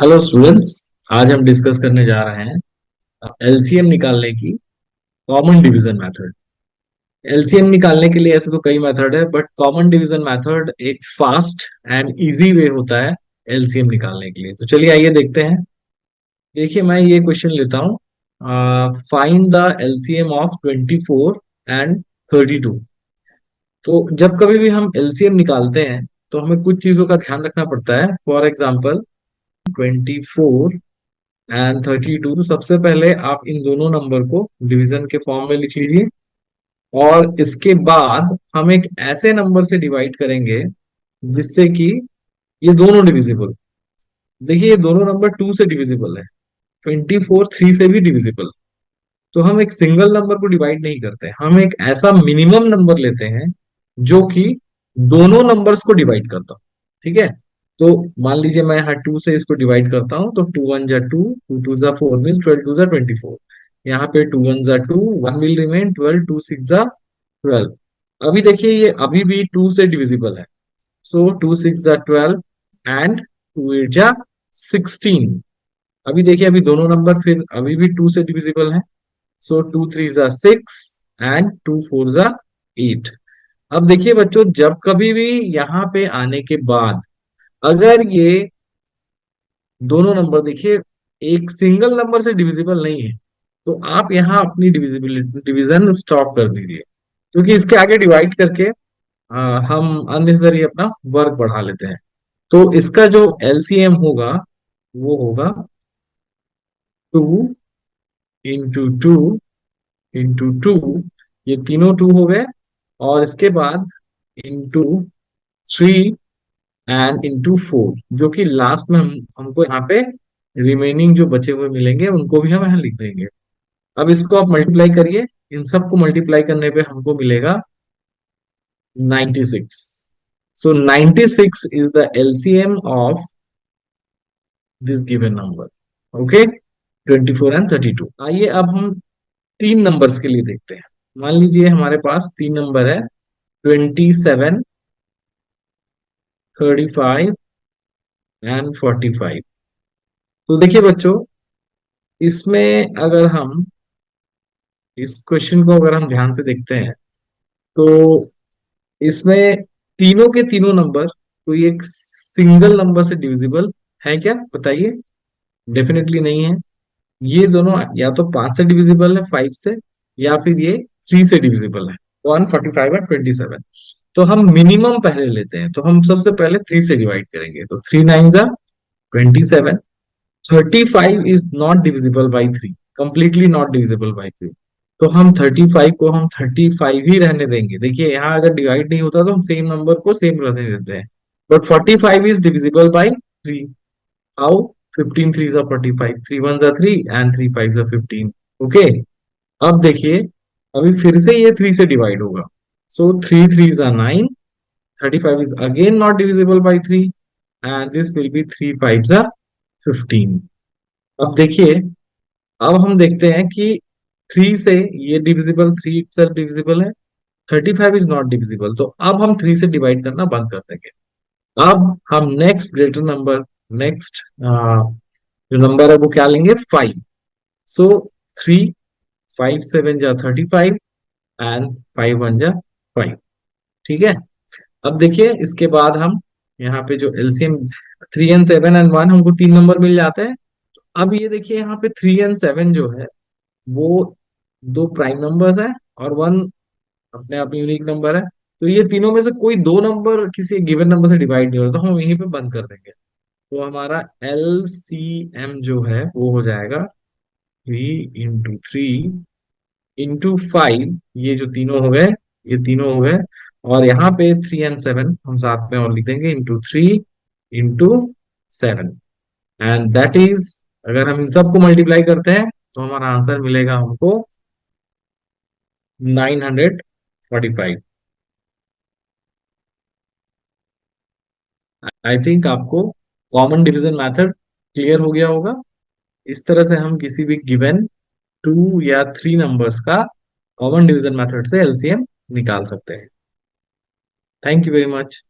Hello students. आज हम discuss करने जा रहे हैं एलसीएम निकालने की कॉमन डिवीजन मेथड। एलसीएम निकालने के लिए ऐसे तो कई मेथड है, बट कॉमन डिवीजन मेथड एक फास्ट एंड इजी वे होता है एलसीएम निकालने के लिए। तो चलिए आइए देखते हैं। देखिए मैं ये क्वेश्चन लेता हूँ, find the LCM of 24 and 32। तो जब कभी भी हम एलसीएम निकालते हैं तो हमें कुछ चीजों का ध्यान रखना पड़ता है। फॉर एग्जाम्पल 24 एंड 32, तो सबसे पहले आप इन दोनों नंबर को डिवीजन के फॉर्म में लिख लीजिए, और इसके बाद हम एक ऐसे नंबर से डिवाइड करेंगे जिससे कि ये दोनों डिविजिबल। देखिए ये दोनों नंबर 2 से डिविजिबल है, 24 3 से भी डिविजिबल। तो हम एक सिंगल नंबर को डिवाइड नहीं करते, हम एक ऐसा मिनिमम नंबर लेते हैं जो कि दोनों नंबर्स को डिवाइड करता हो। ठीक है, तो मान लीजिए मैं यहाँ 2 से इसको डिवाइड करता हूँ, तो 2 1 जा 2, 2 2 जा 4 मीन्स 12 2 जा 24। यहाँ पे 2 1 जा 2, 1 विल रिमेन 12, 2 6 जा 12। अभी देखिए ये अभी भी 2 से डिविजिबल है, सो 2 6 जा 12 एंड 2 8 जा 16। अभी देखिए अभी दोनों नंबर फिर अभी भी 2 से डिविजिबल है, सो 2 3 जा 6 एंड 2 4 जा 8। अब देखिए बच्चों, जब कभी भी यहाँ पे आने के बाद अगर ये दोनों नंबर देखिए एक सिंगल नंबर से डिविजिबल नहीं है, तो आप यहाँ अपनी डिविजिबिलिटी डिवीजन स्टॉप कर दीजिए, क्योंकि इसके आगे डिवाइड करके हम अननेसेसरी अपना वर्क बढ़ा लेते हैं। तो इसका जो एलसीएम होगा वो होगा 2 इंटू 2 इंटू 2, ये तीनों 2 हो गए, और इसके बाद इंटू 3 एंड इंटू 4, जो कि लास्ट में हमको यहाँ पे रिमेनिंग जो बचे हुए मिलेंगे उनको भी हम यहाँ लिख देंगे। अब इसको आप मल्टीप्लाई करिए, इन सबको मल्टीप्लाई करने पे हमको मिलेगा 96। सो 96 is the LCM of this given number. Okay, 24 and 32। आइए अब हम तीन नंबर्स के लिए देखते हैं। मान लीजिए हमारे पास तीन नंबर है, 27, 35 एंड 45। तो देखिए बच्चों, इसमें अगर हम इस क्वेश्चन को अगर हम ध्यान से देखते हैं, तो इसमें तीनों के तीनों नंबर कोई एक सिंगल नंबर से डिविजिबल है क्या, बताइए। डेफिनेटली नहीं है। ये दोनों या तो 5 से डिविजिबल है, 5 से, या फिर ये 3 से डिविजिबल है, 145 और 27। तो हम मिनिमम पहले लेते हैं, तो हम सबसे पहले 3 से डिवाइड करेंगे, तो 3 9 जा 27। 35 is not divisible by 3, completely not divisible by 3। तो हम 35 को हम 35 ही रहने देंगे। देखिए यहाँ अगर डिवाइड नहीं होता तो हम सेम नंबर को सेम रहने देते हैं, but 45 is divisible by 3। How? 15 3 जा 45, 3 1 जा 3 एंड 3 5 जा 15। ओके, अब देखिए अभी फिर से ये 3 से डिवाइड होगा, सो 3 3 जा 9, 35 is again not divisible by 3, and this will be 3 5 जा 15। अब देखिए, अब हम देखते हैं कि 3 से ये डिविजिबल, 3 itself डिविजिबल है, 35 इज नॉट डिविजिबल, तो अब हम 3 से डिवाइड करना बंद कर देंगे। अब हम नेक्स्ट ग्रेटर नंबर, नेक्स्ट जो नंबर है वो क्या लेंगे, 5। सो 3 5 7 जा 35 एंड 5 1 जा 5। ठीक है, अब देखिए इसके बाद हम यहाँ पे जो एलसीएम 3 एंड 7 एंड 1, हमको तीन नंबर मिल जाते हैं। अब ये देखिए यहाँ पे 3 एंड 7 जो है वो दो प्राइम नंबर्स है, और वन अपने आप यूनिक नंबर है। तो ये तीनों में से कोई दो नंबर किसी गिवन नंबर से डिवाइड नहीं हो रहा, तो हम यहीं पे बंद कर देंगे। तो हमारा एलसीएम जो है वो हो जाएगा 3 इंटू 3 इंटू 5, ये जो तीनों हो गए, ये तीनों हो गए, और यहाँ पे 3 एंड 7 हम साथ में और लिख देंगे, into 3 into 7, and that is, अगर हम इन सबको मल्टीप्लाई करते हैं तो हमारा आंसर मिलेगा हमको 945। आई थिंक आपको कॉमन डिवीजन मेथड क्लियर हो गया होगा। इस तरह से हम किसी भी गिवन 2 या 3 नंबर्स का कॉमन डिवीजन मेथड से एलसीएम निकाल सकते हैं। Thank you very much.